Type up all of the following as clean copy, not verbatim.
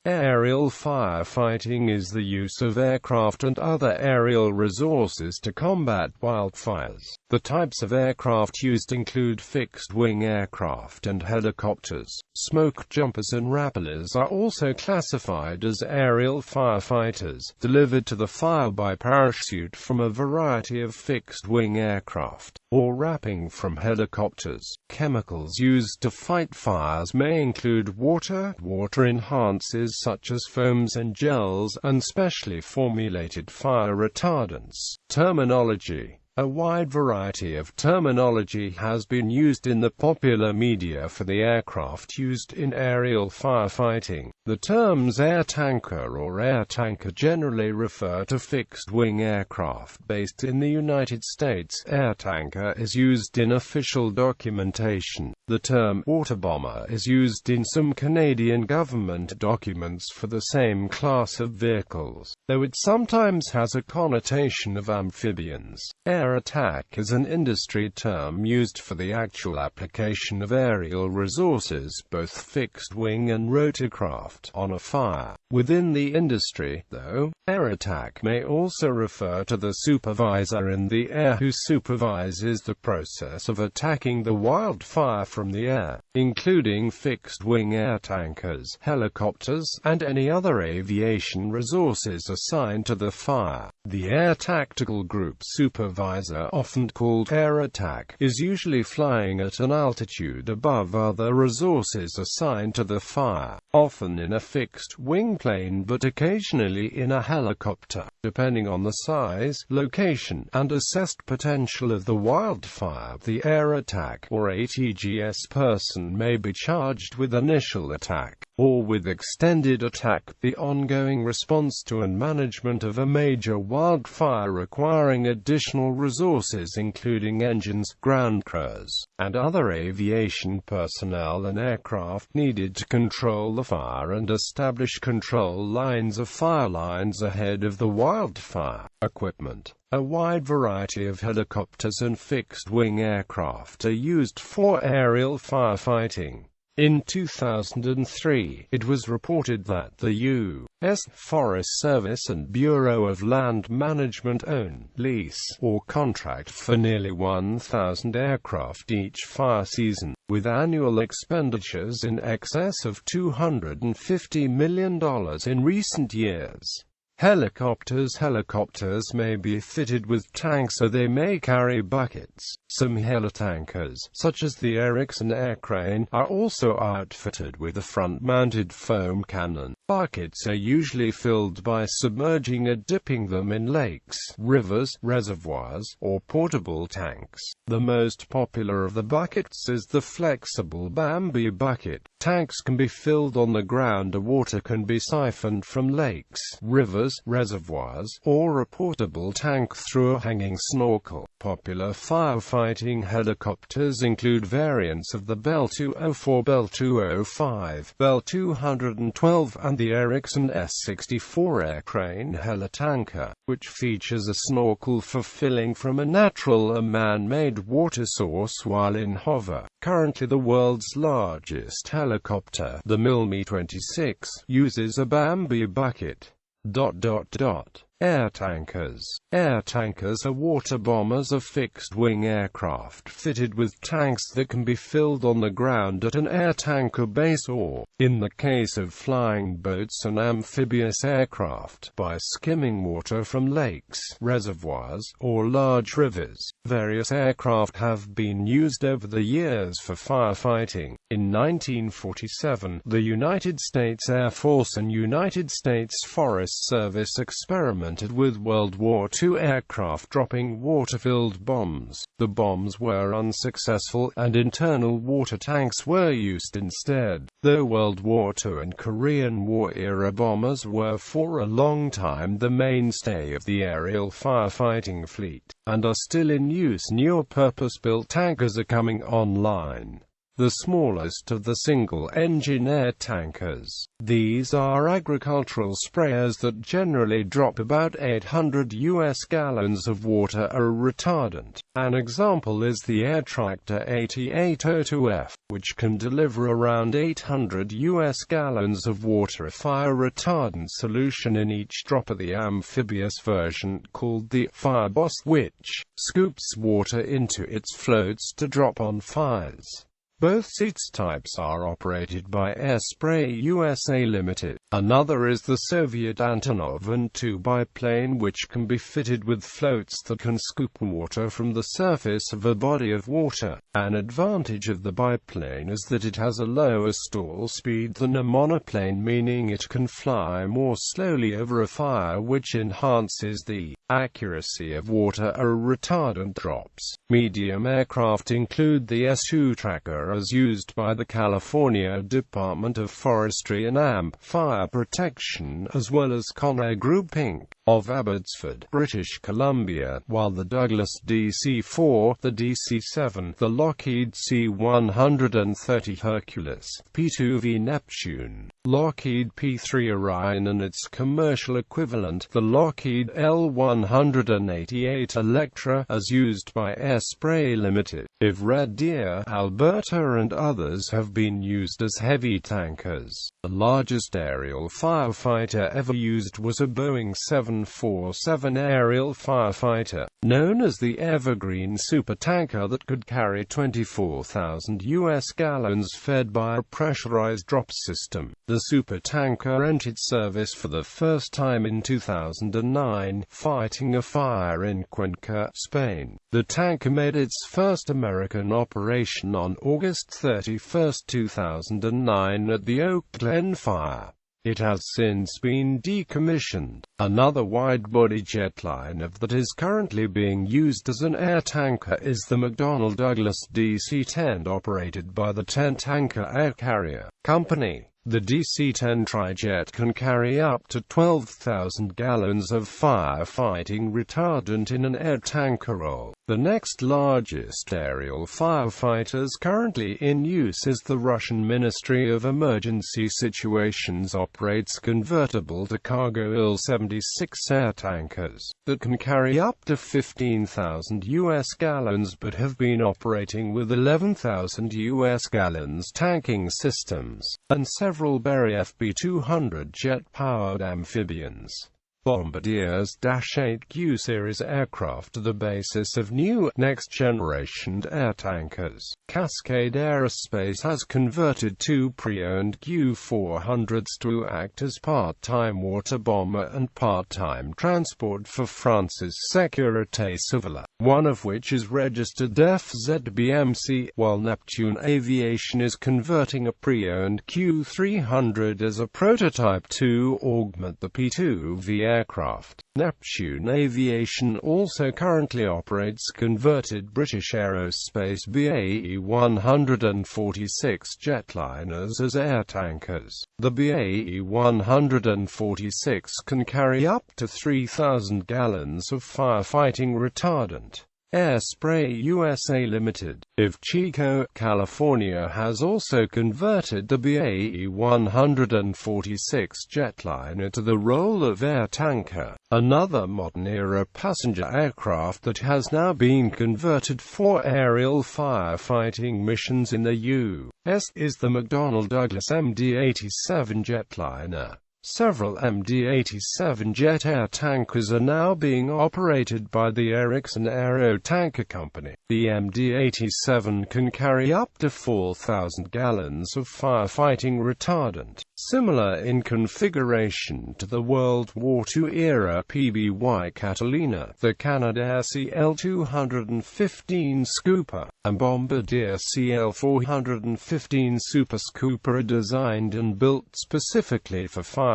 Aerial firefighting is the use of aircraft and other aerial resources to combat wildfires. The types of aircraft used include fixed-wing aircraft and helicopters. Smoke jumpers and rappellers are also classified as aerial firefighters, delivered to the fire by parachute from a variety of fixed-wing aircraft, or rappelling from helicopters. Chemicals used to fight fires may include water enhancers such as foams and gels, and specially formulated fire retardants. Terminology. A wide variety of terminology has been used in the popular media for the aircraft used in aerial firefighting. The terms air tanker or air tanker generally refer to fixed-wing aircraft based in the United States. Air tanker is used in official documentation. The term water bomber is used in some Canadian government documents for the same class of vehicles, though it sometimes has a connotation of amphibians. Air attack is an industry term used for the actual application of aerial resources, both fixed-wing and rotorcraft, on a fire. Within the industry, though, air attack may also refer to the supervisor in the air who supervises the process of attacking the wildfire from the air, including fixed-wing air tankers, helicopters, and any other aviation resources assigned to the fire. The Air Tactical Group supervisor, often called air attack, is usually flying at an altitude above other resources assigned to the fire, often in a fixed-wing plane but occasionally in a helicopter, depending on the size, location, and assessed potential of the wildfire. The air attack, or ATGS person may be charged with initial attack, or with extended attack, the ongoing response to and management of a major wildfire requiring additional resources including engines, ground crews, and other aviation personnel and aircraft needed to control the fire and establish control lines of fire lines ahead of the wildfire. Equipment. A wide variety of helicopters and fixed-wing aircraft are used for aerial firefighting. In 2003, it was reported that the U.S. Forest Service and Bureau of Land Management own, lease, or contract for nearly 1,000 aircraft each fire season, with annual expenditures in excess of $250 million in recent years. Helicopters may be fitted with tanks or they may carry buckets. Some helitankers, such as the Erickson aircrane, are also outfitted with a front-mounted foam cannon. Buckets are usually filled by submerging or dipping them in lakes, rivers, reservoirs, or portable tanks. The most popular of the buckets is the flexible Bambi bucket. Tanks can be filled on the ground or water can be siphoned from lakes, rivers, reservoirs, or a portable tank through a hanging snorkel. Popular firefighting helicopters include variants of the Bell 204, Bell 205, Bell 212, and the Erickson S-64 aircrane helitanker, which features a snorkel for filling from a natural or man-made water source while in hover. Currently the world's largest helicopter, the Mi-26, uses a Bambi bucket. Air tankers. Air tankers are water bombers of fixed-wing aircraft fitted with tanks that can be filled on the ground at an air tanker base or, in the case of flying boats and amphibious aircraft, by skimming water from lakes, reservoirs, or large rivers. Various aircraft have been used over the years for firefighting. In 1947, the United States Air Force and United States Forest Service experimented with World War II aircraft dropping water-filled bombs. The bombs were unsuccessful, and internal water tanks were used instead. Though World War II and Korean War-era bombers were for a long time the mainstay of the aerial firefighting fleet, and are still in use, newer purpose-built tankers are coming online. the smallest of the single-engine air tankers. These are agricultural sprayers that generally drop about 800 US gallons of water or retardant. An example is the air tractor 8802F, which can deliver around 800 US gallons of water, a fire retardant solution in each drop of the amphibious version called the Fireboss, which scoops water into its floats to drop on fires. Both seats types are operated by Air Spray USA Limited. Another is the Soviet Antonov An-2 biplane, which can be fitted with floats that can scoop water from the surface of a body of water. An advantage of the biplane is that it has a lower stall speed than a monoplane, meaning it can fly more slowly over a fire, which enhances the accuracy of water or retardant drops. Medium aircraft include the S-2 tracker as used by the California Department of Forestry and AMP Fire Protection, as well as Conair Group Inc. of Abbotsford, British Columbia, while the Douglas DC-4, the DC-7, the Lockheed C-130 Hercules, P-2V Neptune, Lockheed P-3 Orion and its commercial equivalent, the Lockheed L-188 Electra, as used by Air Spray Limited, if Red Deer, Alberta and others have been used as heavy tankers. The largest aerial firefighter ever used was a Boeing 747 aerial firefighter, known as the Evergreen supertanker, that could carry 24,000 US gallons fed by a pressurized drop system. The supertanker entered service for the first time in 2009, fighting a fire in Cuenca, Spain. The tanker made its first American operation on August 31, 2009 at the Oak Glen Fire. It has since been decommissioned. Another wide-body jetliner that is currently being used as an air tanker is the McDonnell Douglas DC-10, operated by the 10 Tanker Air Carrier Company. The DC-10 trijet can carry up to 12,000 gallons of firefighting retardant in an air tanker roll. The next largest aerial firefighters currently in use is the Russian Ministry of Emergency Situations operates convertible to cargo Il-76 air tankers that can carry up to 15,000 US gallons but have been operating with 11,000 US gallons tanking systems, and several Berry FB-200 jet-powered amphibians. Bombardier's -8Q series aircraft are the basis of new, next-generation air tankers. Cascade Aerospace has converted two pre-owned Q400s to act as part-time water bomber and part-time transport for France's Sécurité Civile, one of which is registered FZBMC, while Neptune Aviation is converting a pre-owned Q300 as a prototype to augment the P-2V aircraft. Neptune Aviation also currently operates converted British Aerospace BAE-146 jetliners as air tankers. The BAE-146 can carry up to 3,000 gallons of firefighting retardant. Air Spray USA Limited, of Chico, California has also converted the BAE-146 jetliner to the role of air tanker, another modern-era passenger aircraft that has now been converted for aerial firefighting missions in the U.S. is the McDonnell Douglas MD-87 jetliner. Several MD-87 jet air tankers are now being operated by the Erickson Aero Tanker Company. The MD-87 can carry up to 4,000 gallons of firefighting retardant, similar in configuration to the World War II-era PBY Catalina, the Canadair CL-215 Scooper, and Bombardier CL-415 Super Scooper are designed and built specifically for firefighting.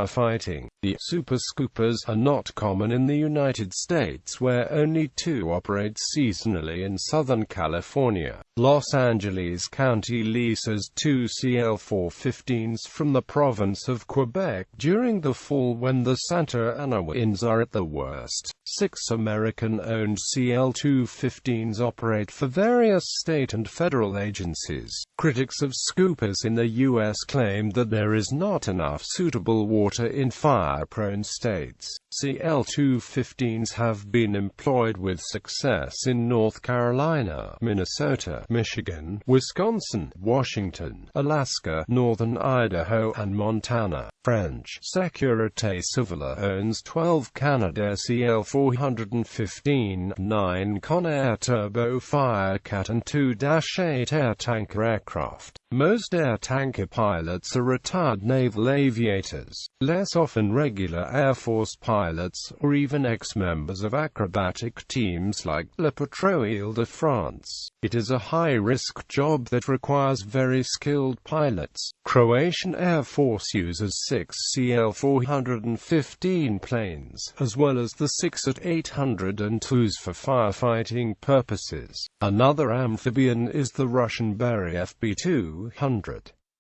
The Super Scoopers are not common in the United States, where only two operate seasonally in Southern California. Los Angeles County leases two CL-415s from the province province of Quebec during the fall when the Santa Ana winds are at the worst. 6 American-owned CL-215s operate for various state and federal agencies. Critics of scoopers in the U.S. claim that there is not enough suitable water in fire-prone states. CL-215s have been employed with success in North Carolina, Minnesota, Michigan, Wisconsin, Washington, Alaska, northern Idaho, and Montana. French Sécurité Civile owns 12 Canadair CL-415, 9 Conair Turbo Firecat and 2-8 air tanker aircraft. Most air tanker pilots are retired naval aviators, less often regular Air Force pilots, or even ex-members of acrobatic teams like La Patrouille de France. It is a high-risk job that requires very skilled pilots. Croatian Air Force uses 6 CL-415 planes, as well as the 6 AT-802s for firefighting purposes. Another amphibian is the Russian Beriev B-200.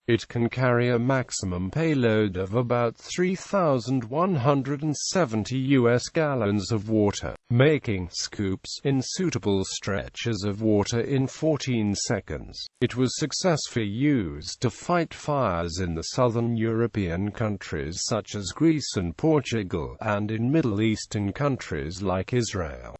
It can carry a maximum payload of about 3,170 U.S. gallons of water, making scoops in suitable stretches of water in 14 seconds. It was successfully used to fight fires in the southern European countries such as Greece and Portugal, and in Middle Eastern countries like Israel.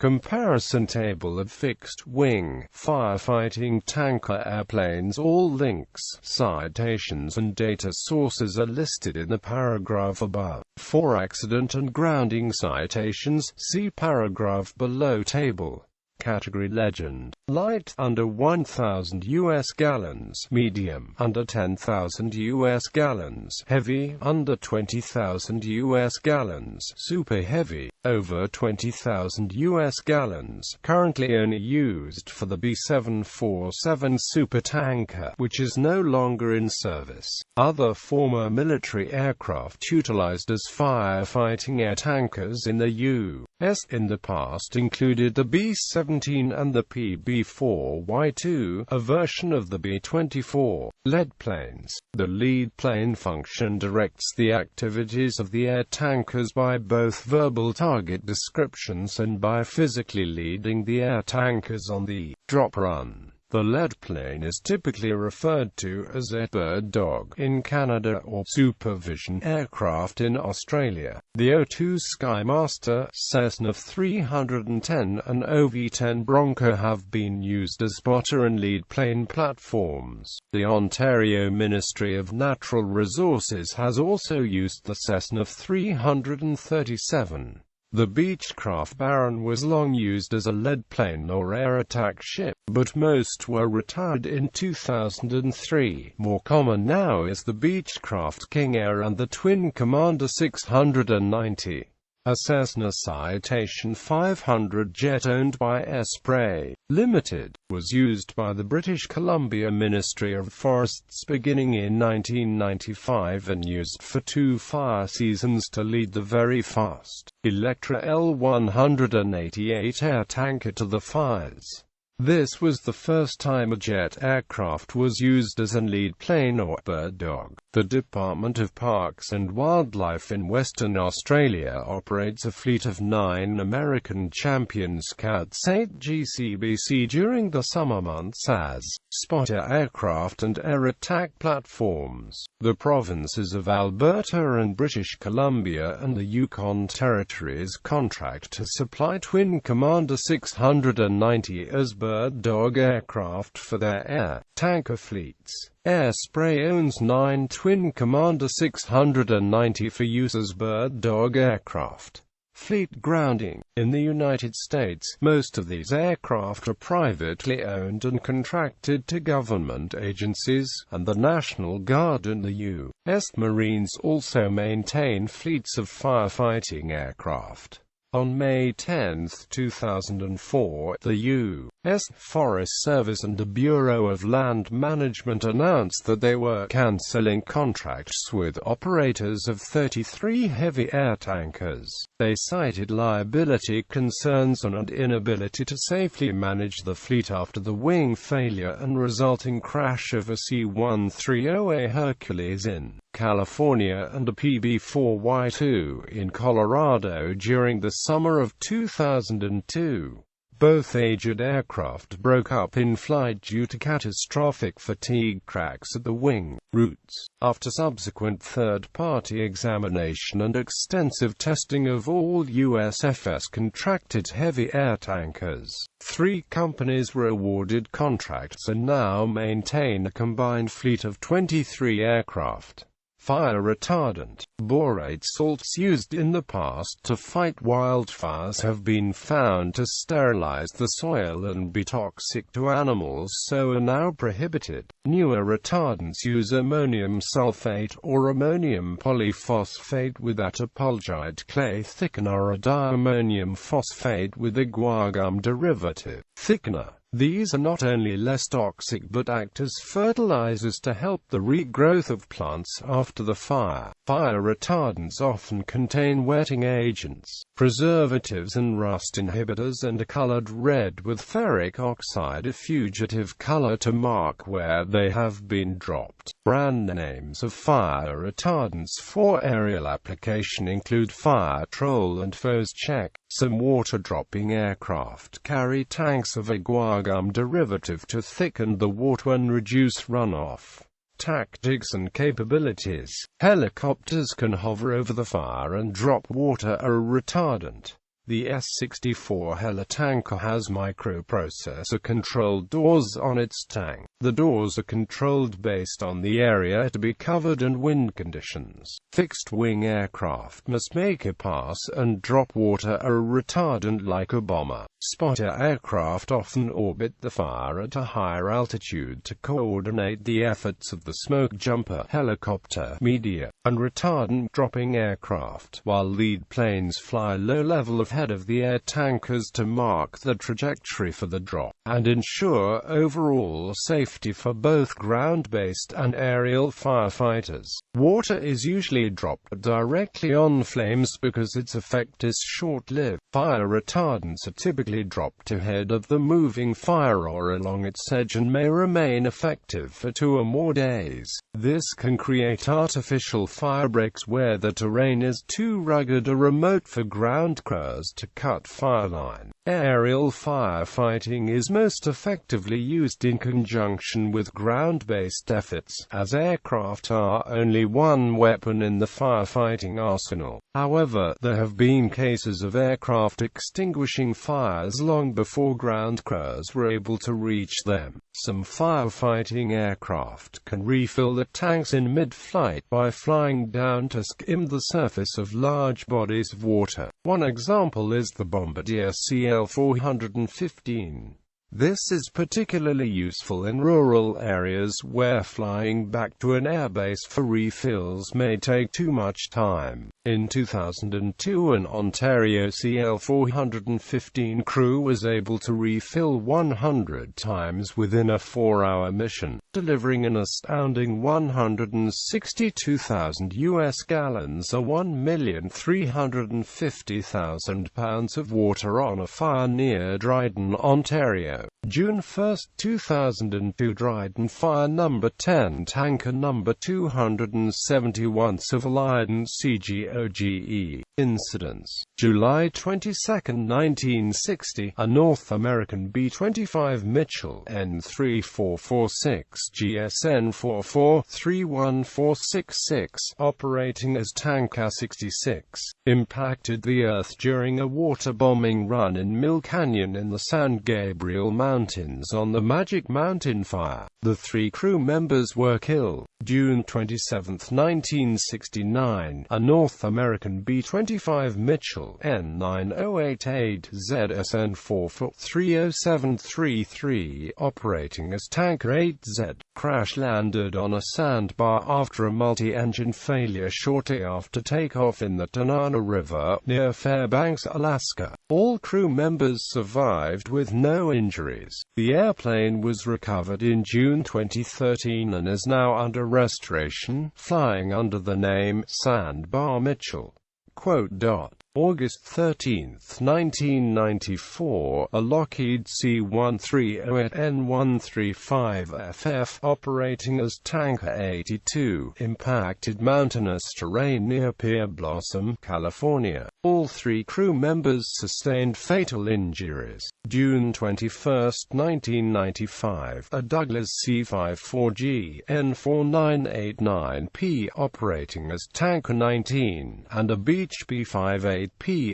Comparison table of fixed-wing firefighting tanker airplanes. All links, citations and data sources are listed in the paragraph above. For accident and grounding citations, see paragraph below. Table. Category: Legend. Light, under 1,000 U.S. gallons. Medium, under 10,000 U.S. gallons. Heavy, under 20,000 U.S. gallons. Super heavy, over 20,000 U.S. gallons. Currently only used for the B-747 supertanker, which is no longer in service. Other former military aircraft utilized as firefighting air tankers in the U.S. in the past included the B-17 and the PB-4Y2, a version of the B-24. Lead planes. The lead plane function directs the activities of the air tankers by both verbal target descriptions and by physically leading the air tankers on the drop run. The lead plane is typically referred to as a bird dog in Canada or supervision aircraft in Australia. The O2 Skymaster, Cessna 310 and OV-10 Bronco have been used as spotter and lead plane platforms. The Ontario Ministry of Natural Resources has also used the Cessna 337. The Beechcraft Baron was long used as a lead plane or air attack ship, but most were retired in 2003. More common now is the Beechcraft King Air and the Twin Commander 690. A Cessna Citation 500 jet owned by Esprit Limited, was used by the British Columbia Ministry of Forests beginning in 1995 and used for 2 fire seasons to lead the very fast Electra L-188 air tanker to the fires. This was the first time a jet aircraft was used as a lead plane or bird dog. The Department of Parks and Wildlife in Western Australia operates a fleet of 9 American Champion Scouts 8 GCBC during the summer months as spotter aircraft and air attack platforms. The provinces of Alberta and British Columbia and the Yukon Territories contract to supply Twin Commander 690 as bird dog aircraft for their air tanker fleets. Esprit owns 9 Twin Commander 690 for use as bird dog aircraft. Fleet grounding. In the United States, most of these aircraft are privately owned and contracted to government agencies, and the National Guard and the U.S. Marines also maintain fleets of firefighting aircraft. On May 10, 2004, the U.S. Forest Service and the Bureau of Land Management announced that they were canceling contracts with operators of 33 heavy air tankers. They cited liability concerns and an inability to safely manage the fleet after the wing failure and resulting crash of a C-130A Hercules in California and a PB-4Y2 in Colorado during the summer of 2002. Both aged aircraft broke up in flight due to catastrophic fatigue cracks at the wing roots. After subsequent third-party examination and extensive testing of all USFS-contracted heavy air tankers, 3 companies were awarded contracts and now maintain a combined fleet of 23 aircraft. Fire retardant borate salts used in the past to fight wildfires have been found to sterilize the soil and be toxic to animals, so are now prohibited. Newer retardants use ammonium sulfate or ammonium polyphosphate with attapulgite clay thickener or diammonium phosphate with a guar-gum derivative thickener. These are not only less toxic but act as fertilizers to help the regrowth of plants after the fire. Fire retardants often contain wetting agents, preservatives and rust inhibitors and are colored red with ferric oxide, a fugitive color to mark where they have been dropped. Brand names of fire retardants for aerial application include Fire Troll and Foes Check. Some water-dropping aircraft carry tanks of a guar-gum derivative to thicken the water and reduce runoff. Tactics and capabilities. Helicopters can hover over the fire and drop water or a retardant. The S-64 helitanker has microprocessor-controlled doors on its tank. The doors are controlled based on the area to be covered and wind conditions. Fixed-wing aircraft must make a pass and drop water or a retardant like a bomber. Spotter aircraft often orbit the fire at a higher altitude to coordinate the efforts of the smoke jumper, helicopter, media, and retardant-dropping aircraft, while lead planes fly low-level ahead of the air tankers to mark the trajectory for the drop, and ensure overall safety for both ground-based and aerial firefighters. Water is usually dropped directly on flames because its effect is short-lived. Fire retardants are typically dropped ahead of the moving fire or along its edge and may remain effective for 2 or more days. This can create artificial fire breaks where the terrain is too rugged or remote for ground crews to cut fire line. Aerial firefighting is most effectively used in conjunction with ground-based efforts, as aircraft are only one weapon in the firefighting arsenal. However, there have been cases of aircraft extinguishing fires long before ground crews were able to reach them. Some firefighting aircraft can refill the tanks in mid-flight by flying down to skim the surface of large bodies of water. One example is the Bombardier CL-415. This is particularly useful in rural areas where flying back to an airbase for refills may take too much time. In 2002, an Ontario CL-415 crew was able to refill 100 times within a 4-hour mission, delivering an astounding 162,000 US gallons or 1,350,000 pounds of water on a fire near Dryden, Ontario. June 1, 2002, Dryden Fire No. 10, Tanker No. 271, Civil Island CGOGE. Incidents. July 22, 1960, a North American B-25 Mitchell N3446 GSN 44-31466, operating as Tanker 66, impacted the Earth during a water bombing run in Mill Canyon in the San Gabriel Mountains on the Magic Mountain Fire. The 3 crew members were killed. June 27, 1969, a North American B-25 Mitchell N9088 ZSN 4430733, operating as Tanker 8Z, crash-landed on a sandbar after a multi-engine failure shortly after takeoff in the Tanana River, near Fairbanks, Alaska. All crew members survived with no injuries. The airplane was recovered in June 2013 and is now under restoration, flying under the name Sandbar Mitchell. August 13, 1994, a Lockheed C-130N135FF operating as Tanker 82 impacted mountainous terrain near Pierre Blossom, California. All 3 crew members sustained fatal injuries. June 21, 1995, a Douglas C-54G N4989P operating as Tanker 19 and a Beech B-58P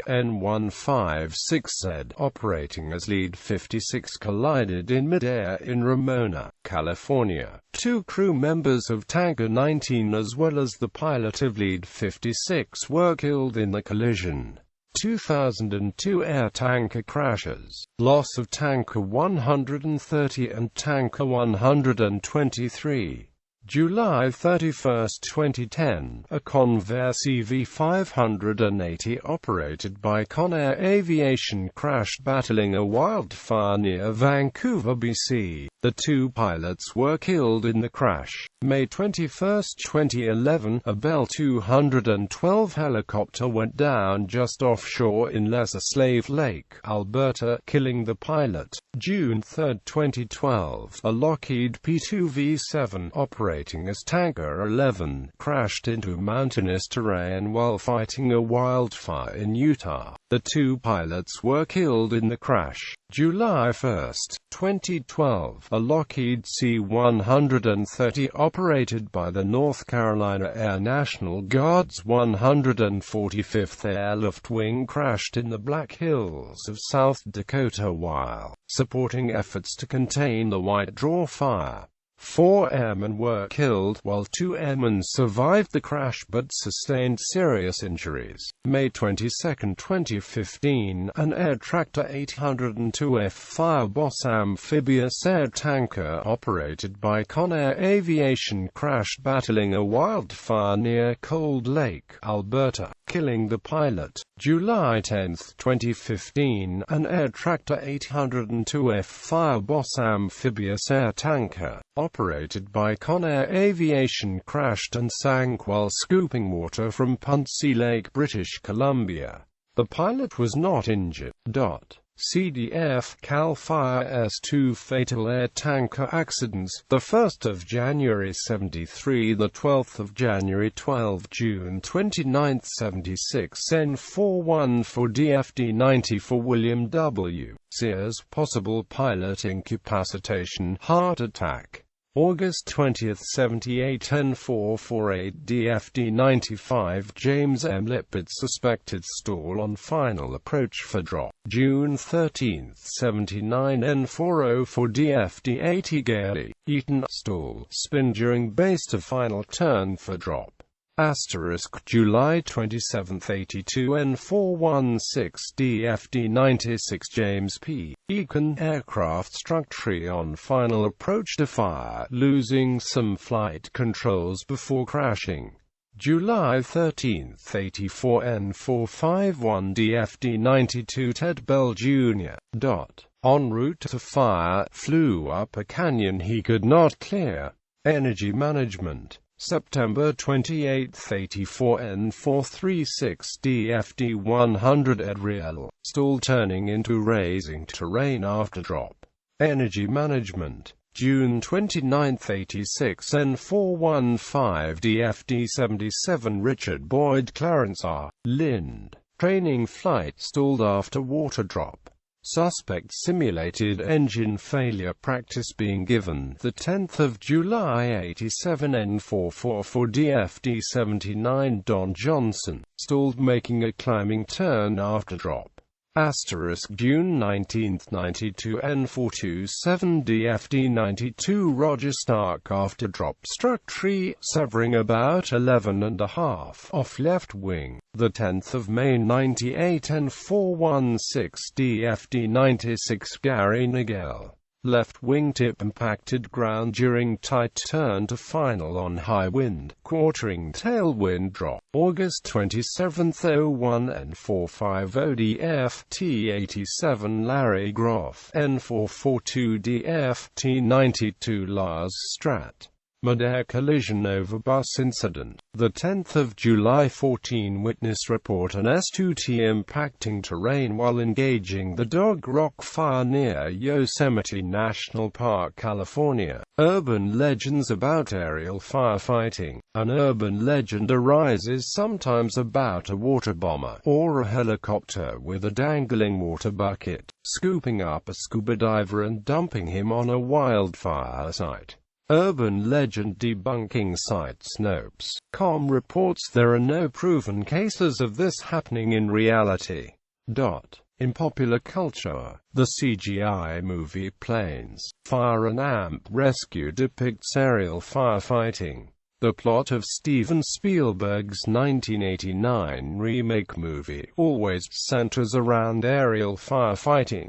N156Z operating as Lead 56 collided in midair in Ramona, California. 2 crew members of Tanker 19 as well as the pilot of Lead 56 were killed in the collision. 2002 air tanker crashes. Loss of Tanker 130 and Tanker 123. July 31, 2010, a Convair CV-580 operated by Conair Aviation crashed battling a wildfire near Vancouver, BC. The 2 pilots were killed in the crash. May 21, 2011, a Bell 212 helicopter went down just offshore in Lesser Slave Lake, Alberta, killing the pilot. June 3, 2012, a Lockheed P-2V7 operating as Tanker 11 crashed into mountainous terrain while fighting a wildfire in Utah. The 2 pilots were killed in the crash. July 1, 2012, a Lockheed C-130 operated by the North Carolina Air National Guard's 145th Airlift Wing crashed in the Black Hills of South Dakota while supporting efforts to contain the White Draw fire. 4 airmen were killed, while 2 airmen survived the crash but sustained serious injuries. May 22, 2015, an air tractor 802F Fireboss amphibious air tanker operated by Conair Aviation crashed battling a wildfire near Cold Lake, Alberta, killing the pilot. July 10, 2015, an air tractor 802F Fireboss amphibious air tanker operated by Conair Aviation crashed and sank while scooping water from Puntsea Lake, British Columbia. The pilot was not injured. CDF CAL FIRE S2 fatal air tanker accidents, the 1st of January 73, the 12th of January 12, June 29, 76, N414DFD90 for William W. Sears, possible pilot incapacitation, heart attack. August 20, 78, N448DFD95 James M. Lippert suspected stall on final approach for drop. June 13, 79, N404DFD80 Gary Eaton stall spin during base to final turn for drop. July 27, 82, N416DFD96 James P. Eakin aircraft struck tree on final approach to fire, losing some flight controls before crashing. July 13, 84, N451DFD92 Ted Bell Jr. En route to fire, flew up a canyon he could not clear. Energy management. September 28, 84, N436DFD100 Adriel, stall turning into raising terrain after drop. Energy management. June 29, 86, N415DFD77 Richard Boyd Clarence R. Lind, training flight stalled after water drop. Suspect simulated engine failure practice being given. The 10th of July 87, N444DFD79 Don Johnson, stalled making a climbing turn after drop. June 19, 92, N427DFD92 Roger Stark after drop struck tree, severing about 11.5 off left wing. The 10th of May 98, N416DFD96 Gary Nagel, Left wingtip impacted ground during tight turn to final on high wind, quartering tailwind drop. August 27, 01 N450DF T87 Larry Groff N442DF T92 Lars Strat. Mid-air collision over bus incident. The 10th of July 14 witness report an S2T impacting terrain while engaging the Dog Rock fire near Yosemite National Park, California. Urban legends about aerial firefighting. An urban legend arises sometimes about a water bomber, or a helicopter with a dangling water bucket, scooping up a scuba diver and dumping him on a wildfire site. Urban legend debunking site Snopes.com reports there are no proven cases of this happening in reality. In popular culture, the CGI movie Planes, Fire and Amp Rescue depicts aerial firefighting. The plot of Steven Spielberg's 1989 remake movie always centers around aerial firefighting.